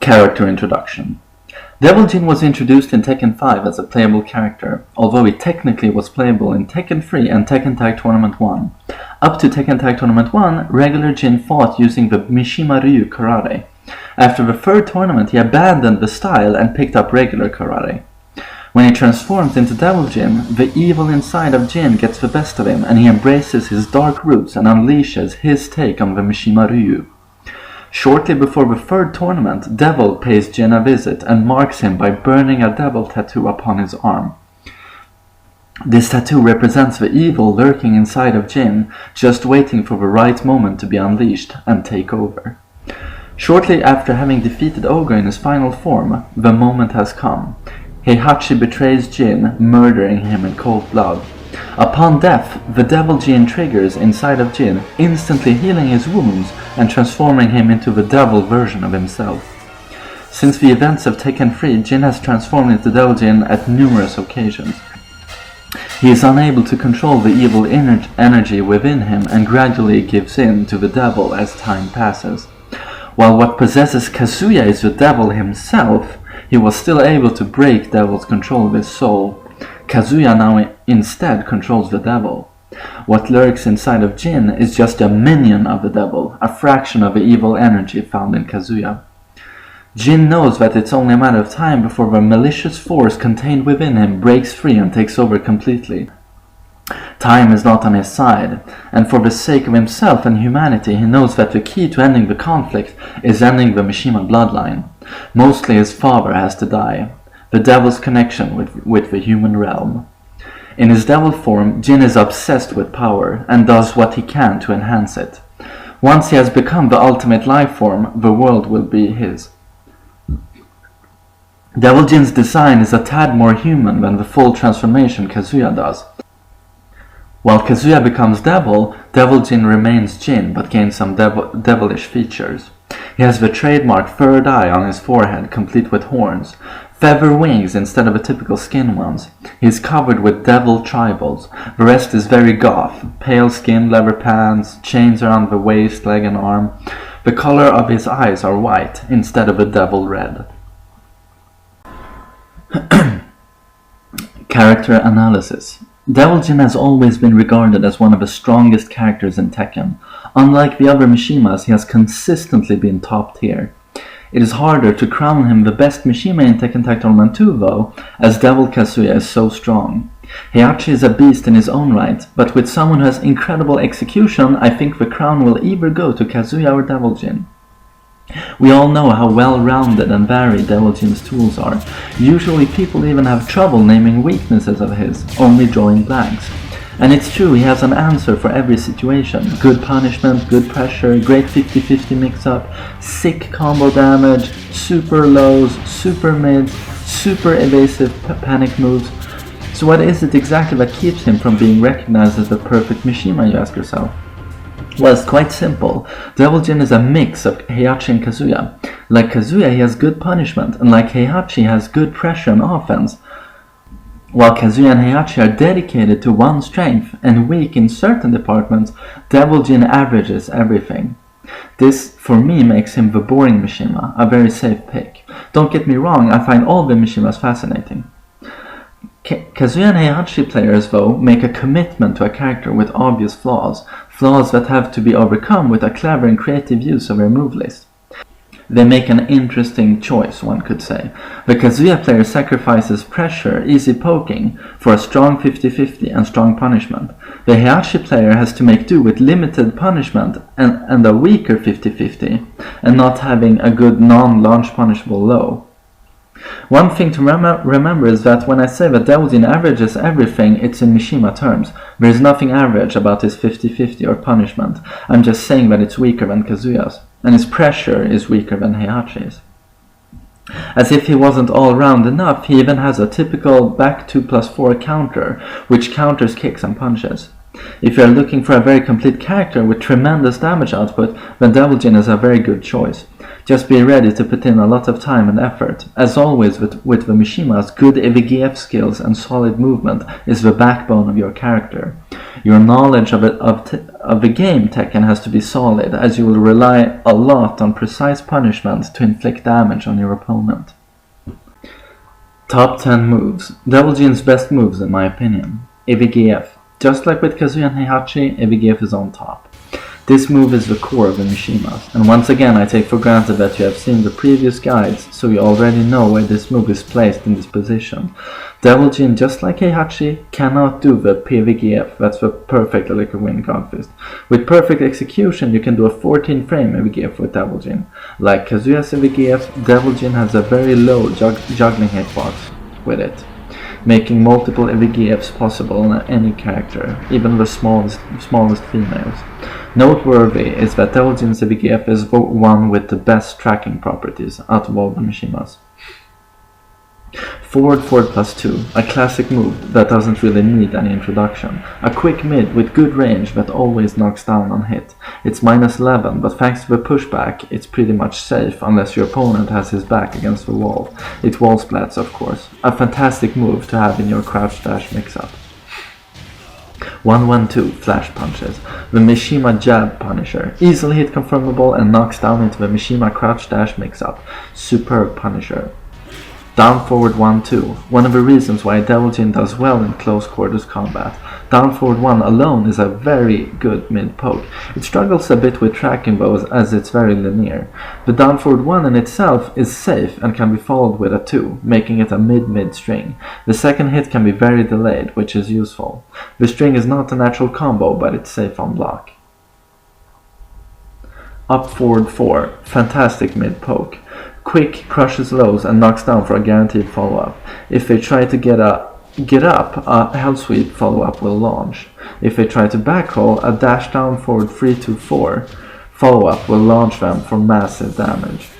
Character introduction. Devil Jin was introduced in Tekken 5 as a playable character, although he technically was playable in Tekken 3 and Tekken Tag Tournament 1. Up to Tekken Tag Tournament 1, regular Jin fought using the Mishima Ryu karate. After the third tournament, he abandoned the style and picked up regular karate. When he transforms into Devil Jin, the evil inside of Jin gets the best of him and he embraces his dark roots and unleashes his take on the Mishima Ryu. Shortly before the third tournament, Devil pays Jin a visit and marks him by burning a devil tattoo upon his arm. This tattoo represents the evil lurking inside of Jin, just waiting for the right moment to be unleashed and take over. Shortly after having defeated Ogre in his final form, the moment has come. Heihachi betrays Jin, murdering him in cold blood. Upon death, the Devil Jin triggers inside of Jin, instantly healing his wounds and transforming him into the devil version of himself. Since the events of Tekken 3, Jin has transformed into Devil Jin at numerous occasions. He is unable to control the evil energy within him and gradually gives in to the devil as time passes. While what possesses Kazuya is the devil himself, he was still able to break Devil's control of his soul. Kazuya now instead controls the devil. What lurks inside of Jin is just a minion of the devil, a fraction of the evil energy found in Kazuya. Jin knows that it's only a matter of time before the malicious force contained within him breaks free and takes over completely. Time is not on his side, and for the sake of himself and humanity he knows that the key to ending the conflict is ending the Mishima bloodline. Mostly his father has to die, the devil's connection with the human realm. In his devil form, Jin is obsessed with power and does what he can to enhance it. Once he has become the ultimate life form, the world will be his. Devil Jin's design is a tad more human than the full transformation Kazuya does. While Kazuya becomes devil, Devil Jin remains Jin but gains some devilish features. He has the trademark third eye on his forehead, complete with horns, feather wings instead of the typical skin ones. He is covered with devil tribals. The rest is very goth, pale skin, leather pants, chains around the waist, leg and arm. The color of his eyes are white instead of a devil red. Character analysis. Devil Jin has always been regarded as one of the strongest characters in Tekken. Unlike the other Mishimas, he has consistently been top tier. It is harder to crown him the best Mishima in Tekken Tag Tournament 2 though, as Devil Kazuya is so strong. Heihachi is a beast in his own right, but with someone who has incredible execution, I think the crown will either go to Kazuya or Devil Jin. We all know how well-rounded and varied Devil Jin's tools are. Usually people even have trouble naming weaknesses of his, only drawing blanks. And it's true, he has an answer for every situation. Good punishment, good pressure, great 50-50 mix-up, sick combo damage, super lows, super mids, super evasive panic moves. So what is it exactly that keeps him from being recognized as the perfect Mishima, you ask yourself? Well, it's quite simple. Devil Jin is a mix of Heihachi and Kazuya. Like Kazuya, he has good punishment, and like Heihachi, has good pressure and offense. While Kazuya and Heihachi are dedicated to one strength and weak in certain departments, Devil Jin averages everything. This, for me, makes him the boring Mishima, a very safe pick. Don't get me wrong, I find all the Mishimas fascinating. Kazuya and Heihachi players, though, make a commitment to a character with obvious flaws that have to be overcome with a clever and creative use of their move list. They make an interesting choice, one could say. The Kazuya player sacrifices pressure, easy poking, for a strong 50-50 and strong punishment. The Heihachi player has to make do with limited punishment and a weaker 50-50, and not having a good non-launch punishable low. One thing to remember is that when I say that Devil Jin averages everything, it's in Mishima terms. There is nothing average about his 50-50 or punishment. I'm just saying that it's weaker than Kazuya's, and his pressure is weaker than Heihachi's. As if he wasn't all round enough, he even has a typical back 2+4 counter, which counters kicks and punches. If you are looking for a very complete character with tremendous damage output, then Devil Jin is a very good choice. Just be ready to put in a lot of time and effort. As always with the Mishimas, good EVGF skills and solid movement is the backbone of your character. Your knowledge of the game Tekken has to be solid, as you will rely a lot on precise punishment to inflict damage on your opponent. Top 10 moves. Devil Jin's best moves in my opinion. EVGF. Just like with Kazuya and Heihachi, EVGF is on top. This move is the core of the Mishimas, and once again I take for granted that you have seen the previous guides, so you already know where this move is placed in this position. Devil Jin, just like Heihachi, cannot do the PVGF, that's the perfect Liquor Wind Godfist. With perfect execution you can do a 14 frame EVGF with Devil Jin. Like Kazuya's EVGF, Devil Jin has a very low juggling hitbox with it, making multiple EVGFs possible on any character, even the smallest females. Noteworthy is that Devil Jin's EVGF is the one with the best tracking properties out of all the Mishimas. Forward +2, a classic move that doesn't really need any introduction. A quick mid with good range that always knocks down on hit. It's -11, but thanks to the pushback, it's pretty much safe unless your opponent has his back against the wall. It wall splats, of course. A fantastic move to have in your crouch dash mix-up. 1-1-2 flash punches. The Mishima jab punisher. Easily hit confirmable and knocks down into the Mishima crouch dash mix-up. Superb punisher. Down forward 1-2. One of the reasons why Devil Jin does well in close quarters combat. Down forward 1 alone is a very good mid poke. It struggles a bit with tracking bows as it's very linear. The down forward 1 in itself is safe and can be followed with a 2, making it a mid-mid string. The second hit can be very delayed, which is useful. The string is not a natural combo, but it's safe on block. Up forward 4. Fantastic mid poke. Quick, crushes lows and knocks down for a guaranteed follow-up. If they try to get up, a hell sweep follow-up will launch. If they try to backroll, a dash down forward 3-2-4 follow-up will launch them for massive damage.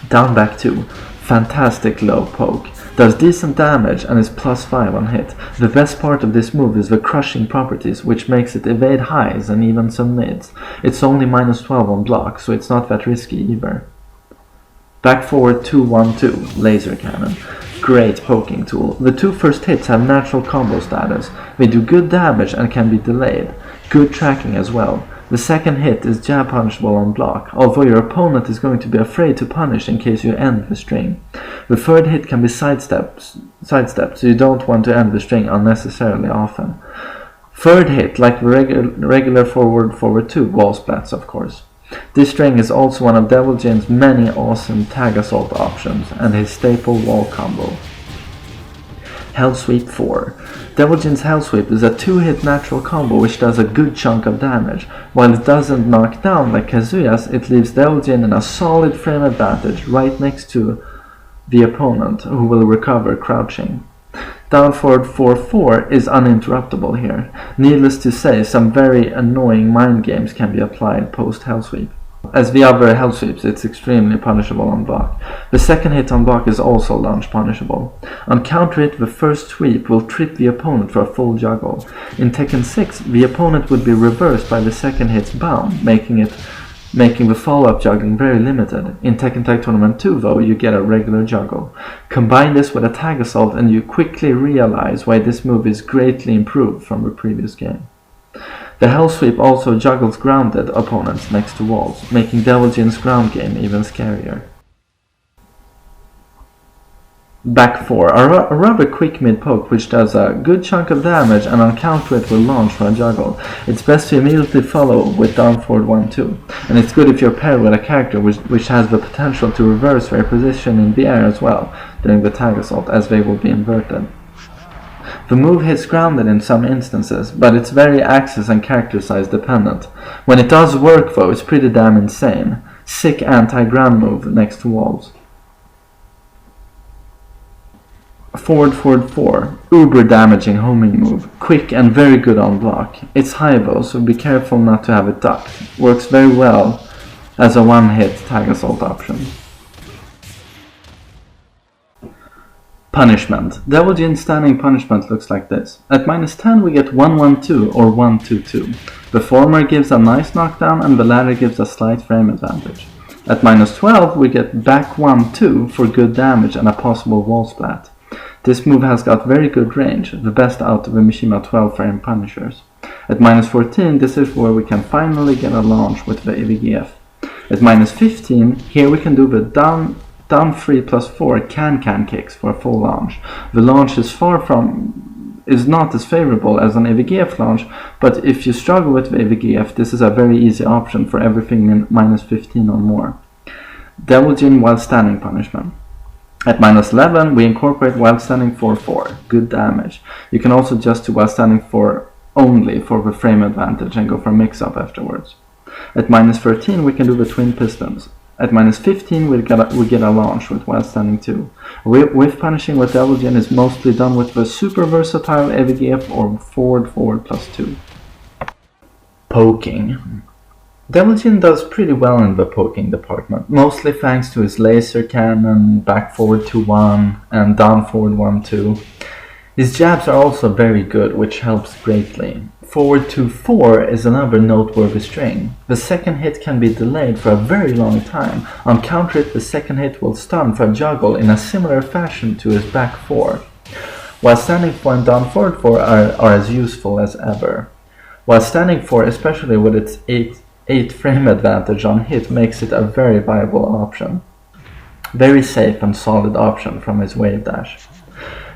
Down back 2. Fantastic low poke. Does decent damage and is +5 on hit. The best part of this move is the crushing properties, which makes it evade highs and even some mids. It's only -12 on block, so it's not that risky either. Back forward 2-1-2 laser cannon. Great poking tool. The two first hits have natural combo status. They do good damage and can be delayed. Good tracking as well. The second hit is jab punishable on block, although your opponent is going to be afraid to punish in case you end the string. The third hit can be sidestepped, so you don't want to end the string unnecessarily often. Third hit, like the regular forward 2, wall splats of course. This string is also one of Devil Jin's many awesome tag assault options and his staple wall combo. Hell Sweep 4. Devil Jin's Hell Sweep is a 2-hit natural combo which does a good chunk of damage. While it doesn't knock down like Kazuya's, it leaves Devil Jin in a solid frame advantage right next to the opponent, who will recover crouching. Down forward 4-4 is uninterruptible here. Needless to say, some very annoying mind games can be applied post Hell Sweep. As the other Hell Sweeps, it's extremely punishable on block. The second hit on block is also launch punishable. On counter hit, the first sweep will trip the opponent for a full juggle. In Tekken 6, the opponent would be reversed by the second hit's bound, making the follow-up juggling very limited. In Tekken Tag Tournament 2 though, you get a regular juggle. Combine this with a tag assault and you quickly realize why this move is greatly improved from the previous game. The Hell Sweep also juggles grounded opponents next to walls, making Devil Jin's ground game even scarier. Back 4, a rather quick mid poke which does a good chunk of damage and on counter it will launch for a juggle. It's best to immediately follow with down forward 1-2, and it's good if you're paired with a character which has the potential to reverse their position in the air as well during the tag assault, as they will be inverted. The move hits grounded in some instances, but it's very axis and character size dependent. When it does work though, it's pretty damn insane. Sick anti-ground move next to walls. Forward 4, uber damaging homing move, quick and very good on block. It's high though, so be careful not to have it ducked. Works very well as a one-hit tag assault option. Punishment. Devil Jin's standing punishment looks like this. At -10 we get 1-1-2 or 1-2-2. The former gives a nice knockdown and the latter gives a slight frame advantage. At minus 12 we get back 1-2 for good damage and a possible wall splat. This move has got very good range, the best out of the Mishima 12 frame punishers. At minus 14 this is where we can finally get a launch with the AVGF. At minus 15 here we can do the down 3 plus 4 can kicks for a full launch. The launch is not as favorable as an AVGF launch, but if you struggle with the AVGF, this is a very easy option for everything in minus 15 or more. Devil Jin while standing punishment. At minus 11 we incorporate while standing 4-4, good damage. You can also just do while standing 4 only for the frame advantage and go for mix-up afterwards. At minus 13 we can do the twin pistons. At minus 15 we get a launch with while standing 2. Whiff punishing with Devil Jin is mostly done with the super versatile AVGF or forward plus 2. Poking. Devil Jin does pretty well in the poking department, mostly thanks to his laser cannon, back forward 2-1 and down forward 1-2. His jabs are also very good, which helps greatly. Forward 2-4 is another noteworthy string. The second hit can be delayed for a very long time. On counter hit the second hit will stun for a juggle in a similar fashion to his back 4. While standing 4 and down forward 4 are as useful as ever. While standing 4, especially with its 8 frame advantage on hit, makes it a very viable option. Very safe and solid option from his wave dash.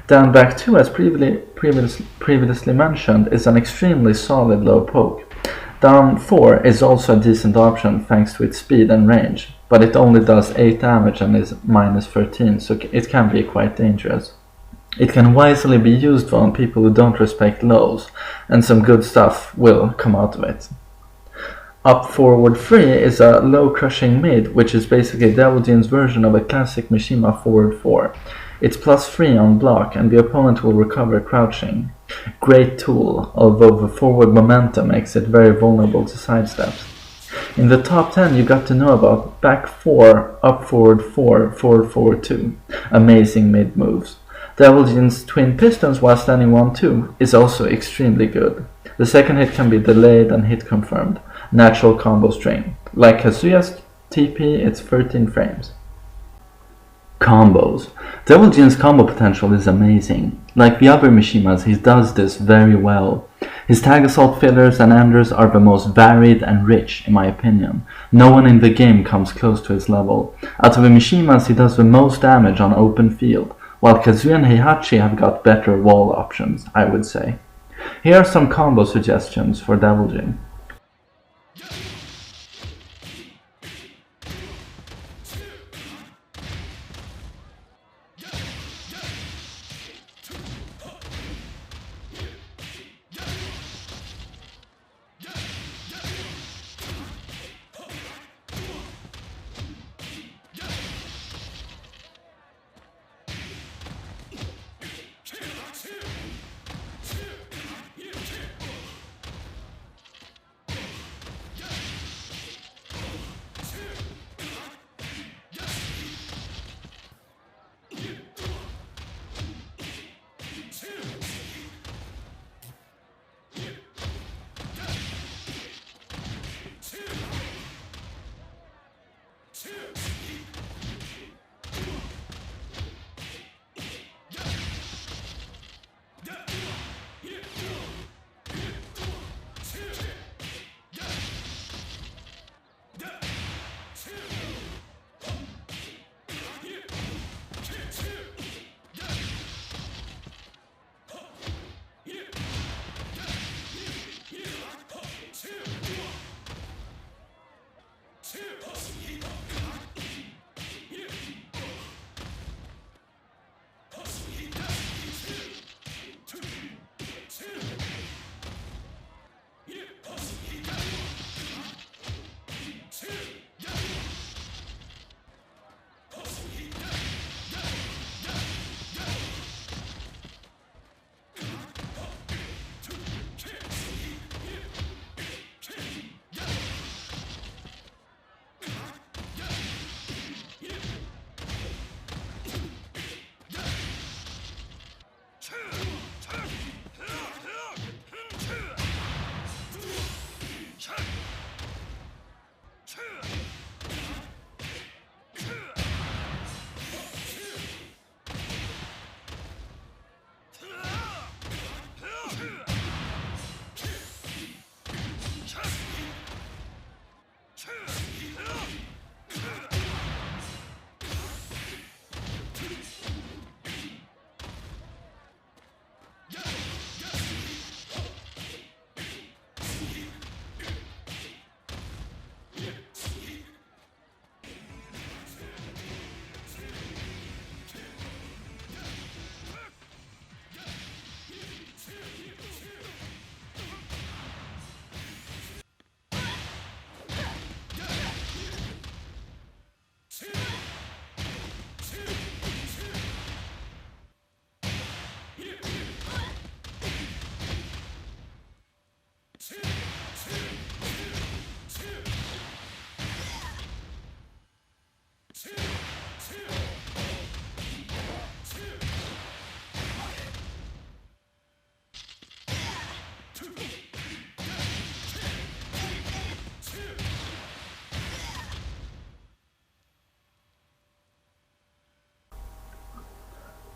Down back 2, as previously mentioned, is an extremely solid low poke. Down 4 is also a decent option thanks to its speed and range, but it only does 8 damage and is minus 13, so it can be quite dangerous. It can wisely be used on people who don't respect lows, and some good stuff will come out of it. Up forward 3 is a low crushing mid, which is basically Devil Jin's version of a classic Mishima forward 4. It's plus 3 on block and the opponent will recover crouching. Great tool, although the forward momentum makes it very vulnerable to sidesteps. In the top 10 you got to know about back 4, up forward 4, forward forward 2. Amazing mid moves. Devil Jin's twin pistons while standing 1-2 is also extremely good. The second hit can be delayed and hit confirmed. Natural combo string. Like Kazuya's TP, it's 13 frames. Combos. Devil Jin's combo potential is amazing. Like the other Mishimas, he does this very well. His tag assault fillers and enders are the most varied and rich, in my opinion. No one in the game comes close to his level. Out of the Mishimas, he does the most damage on open field, while Kazuya and Heihachi have got better wall options, I would say. Here are some combo suggestions for Devil Jin.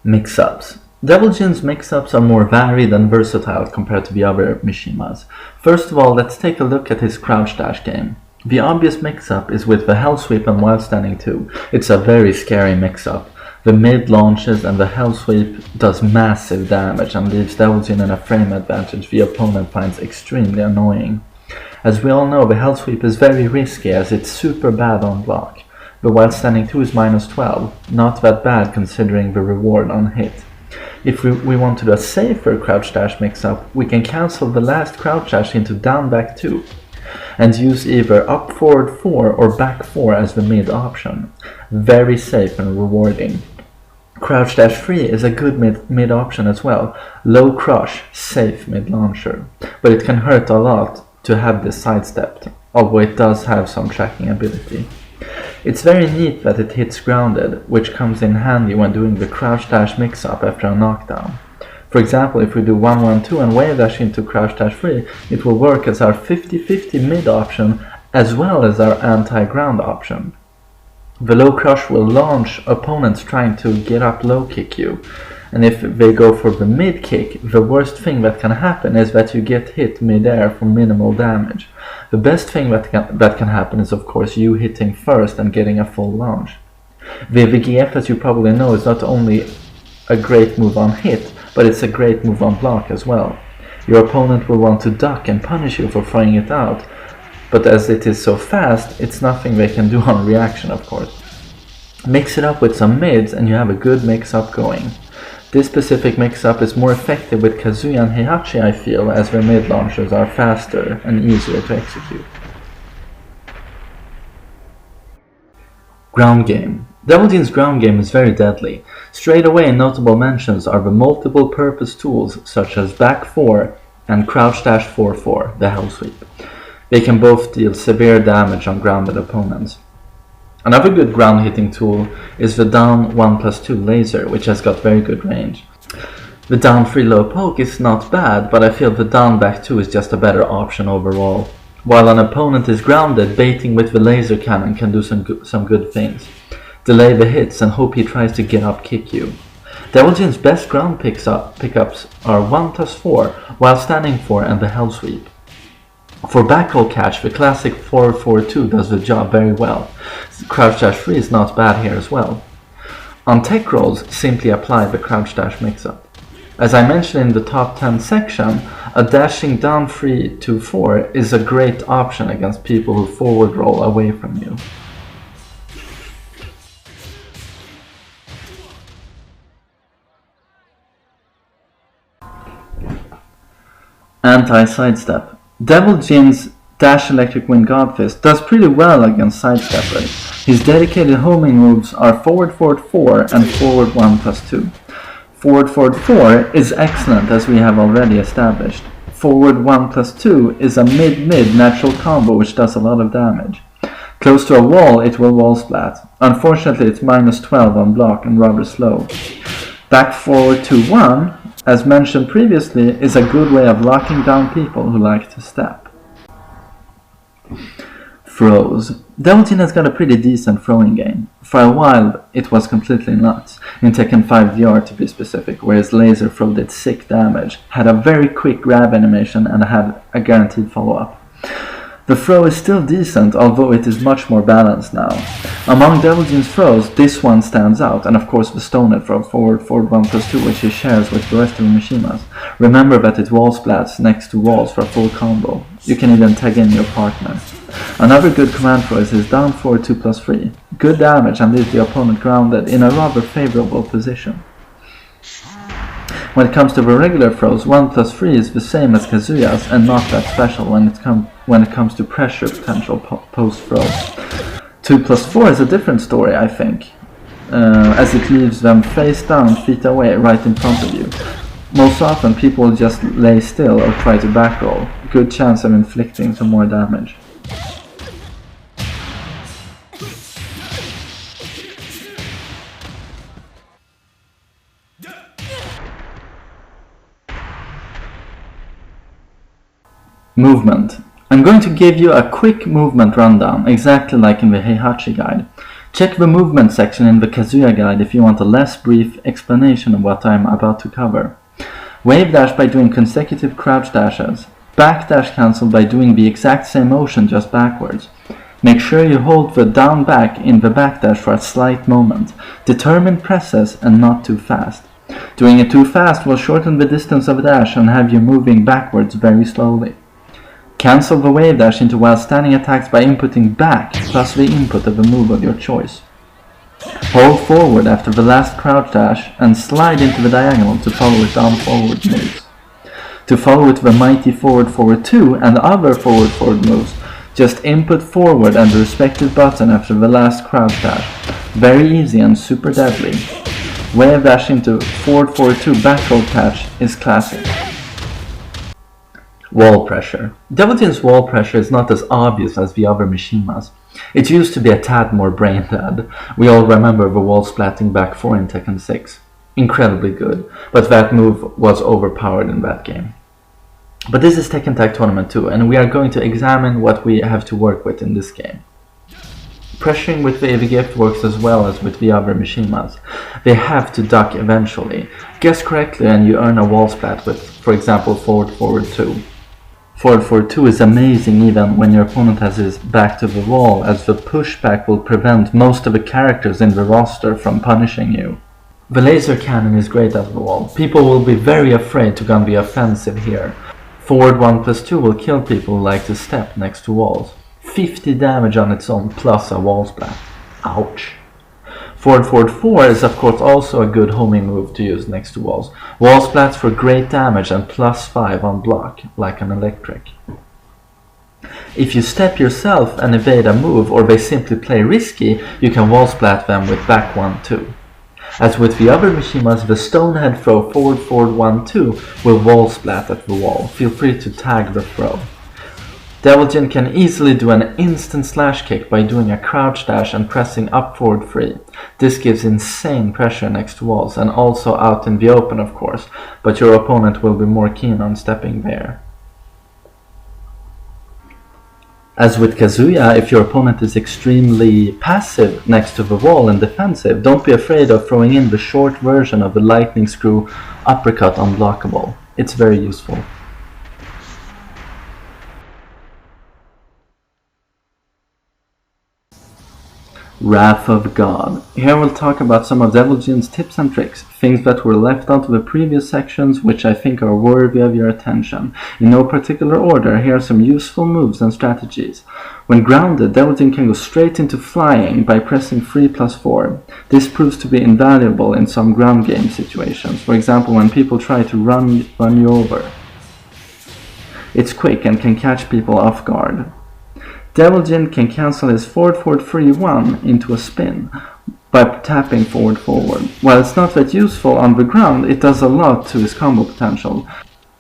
Mix-ups. Devil Jin's mix-ups are more varied and versatile compared to the other Mishimas. First of all, let's take a look at his crouch dash game. The obvious mix-up is with the Hell Sweep and While Standing 2. It's a very scary mix-up. The mid launches and the Hell Sweep does massive damage and leaves Devil Jin in a frame advantage the opponent finds extremely annoying. As we all know, the Hell Sweep is very risky as it's super bad on block. The While Standing 2 is minus 12, not that bad considering the reward on hit. If we want to do a safer crouch dash mix-up, we can cancel the last crouch dash into down back 2 and use either up forward 4 or back 4 as the mid option. Very safe and rewarding. Crouch dash 3 is a good mid option as well. Low crush, safe mid launcher, but it can hurt a lot to have this sidestepped, although it does have some tracking ability. It's very neat that it hits grounded, which comes in handy when doing the crouch dash mix-up after a knockdown. For example, if we do 1-1-2 and wave dash into crouch dash 3, it will work as our 50-50 mid option as well as our anti-ground option. The low crush will launch opponents trying to get up low kick you, and if they go for the mid kick, the worst thing that can happen is that you get hit mid-air for minimal damage. The best thing that can happen is of course you hitting first and getting a full launch. The VGF, as you probably know, is not only a great move on hit, but it's a great move on block as well. Your opponent will want to duck and punish you for throwing it out, but as it is so fast, it's nothing they can do on reaction of course. Mix it up with some mids and you have a good mix-up going. This specific mix-up is more effective with Kazuya and Heihachi, I feel, as their mid launchers are faster and easier to execute. Ground game. Devil Jin's ground game is very deadly. Straight away notable mentions are the multiple purpose tools such as back 4 and crouch dash 4-4, the Hell Sweep. They can both deal severe damage on grounded opponents. Another good ground hitting tool is the down 1+2 laser, which has got very good range. The down 3 low poke is not bad, but I feel the down back 2 is just a better option overall. While an opponent is grounded, baiting with the laser cannon can do some good things. Delay the hits and hope he tries to get up kick you. Devil Jin's best ground pickups are 1+4, While Standing 4 and the Hell Sweep. For backroll catch, the classic 4-4-2 does the job very well. Crouch dash 3 is not bad here as well. On tech rolls, simply apply the crouch dash mix-up. As I mentioned in the top 10 section, a dashing down 3 to 4 is a great option against people who forward roll away from you. Anti-sidestep. Devil Jin's Dash Electric Wind Godfist does pretty well against sidesteppers. His dedicated homing moves are forward forward 4 and forward 1+2. Forward forward 4 is excellent as we have already established. Forward 1+2 is a mid-mid natural combo which does a lot of damage. Close to a wall it will wall splat. Unfortunately it's minus 12 on block and rather slow. Back forward 2-1, as mentioned previously, is a good way of locking down people who like to step. Throws. Devil Jin has got a pretty decent throwing game. For a while it was completely nuts, in Tekken 5 VR to be specific, where his laser throw did sick damage, had a very quick grab animation and had a guaranteed follow-up. The throw is still decent, although it is much more balanced now. Among Devil Jin's throws, this one stands out, and of course the Stoner throw forward 1+2 which he shares with the rest of the Mishimas. Remember that it wall splats next to walls for a full combo. You can even tag in your partner. Another good command throw is his down forward 2+3. Good damage and leaves the opponent grounded in a rather favorable position. When it comes to the regular throws, 1+3 is the same as Kazuya's and not that special when it comes to pressure potential post-throw. 2+4 is a different story, I think, as it leaves them face down, feet away, right in front of you. Most often people will just lay still or try to back roll. Good chance of inflicting some more damage. Movement. I'm going to give you a quick movement rundown, exactly like in the Heihachi guide. Check the movement section in the Kazuya guide if you want a less brief explanation of what I'm about to cover. Wave dash by doing consecutive crouch dashes. Back dash cancel by doing the exact same motion just backwards. Make sure you hold the down back in the back dash for a slight moment. Determined presses and not too fast. Doing it too fast will shorten the distance of the dash and have you moving backwards very slowly. Cancel the wave dash into while standing attacks by inputting back plus the input of a move of your choice. Hold forward after the last crouch dash and slide into the diagonal to follow it down forward moves. To follow it the mighty forward forward 2 and other forward forward moves, just input forward and the respective button after the last crouch dash. Very easy and super deadly. Wave dash into forward forward 2 back hold catch is classic. Wall pressure. Devil Jin's wall pressure is not as obvious as the other Mishimas. It used to be a tad more brain dead. We all remember the wall splatting back 4 in Tekken 6. Incredibly good, but that move was overpowered in that game. But this is Tekken Tag Tournament 2, and we are going to examine what we have to work with in this game. Pressuring with the AV gift works as well as with the other Mishimas. They have to duck eventually. Guess correctly and you earn a wall splat with, for example, forward forward 2. Forward forward 2 is amazing even when your opponent has his back to the wall, as the pushback will prevent most of the characters in the roster from punishing you. The laser cannon is great at the wall. People will be very afraid to go on the offensive here. Forward 1+2 will kill people who like to step next to walls. 50 damage on its own plus a wall splat. Ouch. Forward forward 4 is of course also a good homing move to use next to walls. Wall splats for great damage and +5 on block, like an electric. If you step yourself and evade a move or they simply play risky, you can wall splat them with back 1-2. As with the other Mishimas, the stonehead throw forward forward 1-2 will wall splat at the wall. Feel free to tag the throw. Devil Jin can easily do an instant slash kick by doing a crouch dash and pressing up forward 3. This gives insane pressure next to walls and also out in the open of course, but your opponent will be more keen on stepping there. As with Kazuya, if your opponent is extremely passive next to the wall and defensive, don't be afraid of throwing in the short version of the lightning screw uppercut unblockable. It's very useful. Wrath of God. Here we'll talk about some of Devil Jin's tips and tricks, things that were left out of the previous sections which I think are worthy of your attention. In no particular order, here are some useful moves and strategies. When grounded, Devil Jin can go straight into flying by pressing 3+4. This proves to be invaluable in some ground game situations, for example when people try to run you over. It's quick and can catch people off guard. Devil Jin can cancel his forward forward 3-1 into a spin by tapping forward forward. While it's not that useful on the ground, it does a lot to his combo potential.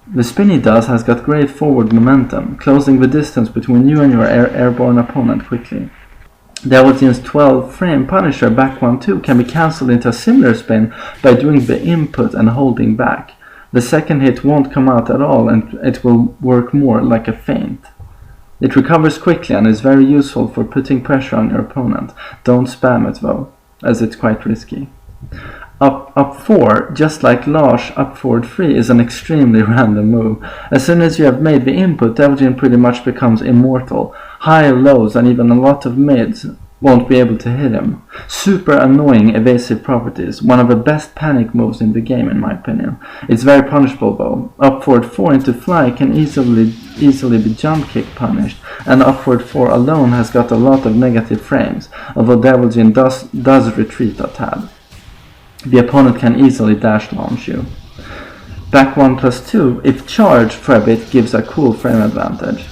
The spin he does has got great forward momentum, closing the distance between you and your airborne opponent quickly. Devil Jin's 12-frame Punisher back 1-2 can be cancelled into a similar spin by doing the input and holding back. The second hit won't come out at all and it will work more like a feint. It recovers quickly and is very useful for putting pressure on your opponent. Don't spam it though, as it's quite risky. Up 4, just like Lars, up forward 3 is an extremely random move. As soon as you have made the input, Devil Jin pretty much becomes immortal. High, lows and even a lot of mids won't be able to hit him. Super annoying evasive properties, one of the best panic moves in the game in my opinion. It's very punishable though. Up forward 4 into fly can easily be jump kick punished, and up forward 4 alone has got a lot of negative frames, although Devil Jin does retreat a tad. The opponent can easily dash launch you. Back 1+2, if charged for a bit, gives a cool frame advantage.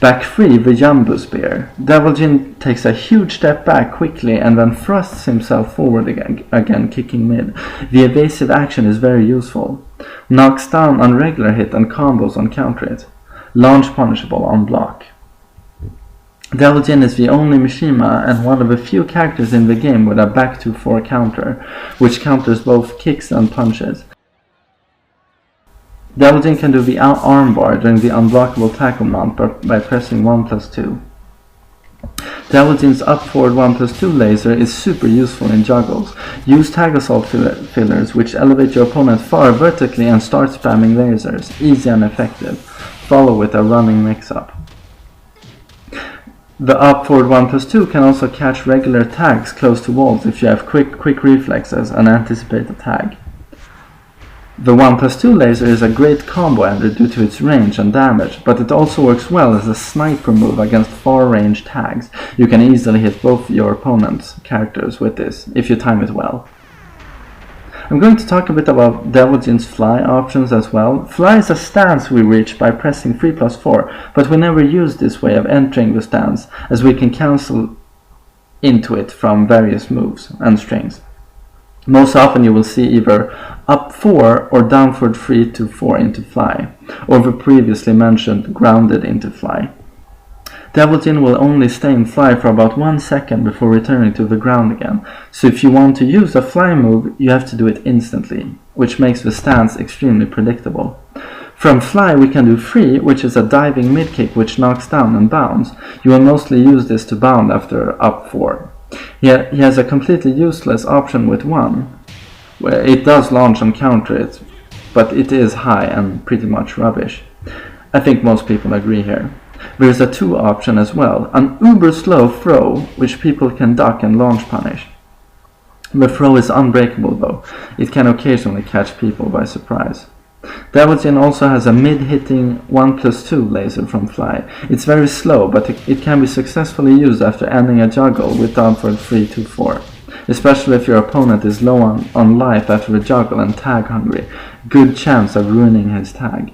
Back 3, the Jumbo Spear. Devil Jin takes a huge step back quickly and then thrusts himself forward again kicking mid. The evasive action is very useful. Knocks down on regular hit and combos on counter hit. Launch punishable on block. Devil Jin is the only Mishima and one of the few characters in the game with a back to 4 counter, which counters both kicks and punches. Devil Jin can do the armbar during the unblockable tackle mount by pressing 1+2. Devil Jin's up forward 1+2 laser is super useful in juggles. Use tag assault fillers which elevate your opponent far vertically and start spamming lasers. Easy and effective. Follow with a running mix-up. The up forward 1+2 can also catch regular tags close to walls if you have quick reflexes and anticipate the tag. The 1+2 laser is a great combo ender due to its range and damage, but it also works well as a sniper move against far range tags. You can easily hit both your opponent's characters with this, if you time it well. I'm going to talk a bit about Devil Jin's fly options as well. Fly is a stance we reach by pressing 3+4, but we never use this way of entering the stance, as we can cancel into it from various moves and strings. Most often you will see either up 4 or down forward 3 to 4 into fly, or the previously mentioned grounded into fly. Devil Jin will only stay in fly for about 1 second before returning to the ground again, so if you want to use a fly move, you have to do it instantly, which makes the stance extremely predictable. From fly we can do free, which is a diving mid-kick which knocks down and bounds. You will mostly use this to bound after up 4. He has a completely useless option with 1, where it does launch and counter it, but it is high and pretty much rubbish. I think most people agree here. There is a 2 option as well, an uber slow throw, which people can duck and launch punish. The throw is unbreakable though, it can occasionally catch people by surprise. Devil Jin also has a mid-hitting 1+2 laser from fly. It's very slow, but it can be successfully used after ending a juggle with down forward 3-4. Especially if your opponent is low on life after a juggle and tag hungry. Good chance of ruining his tag.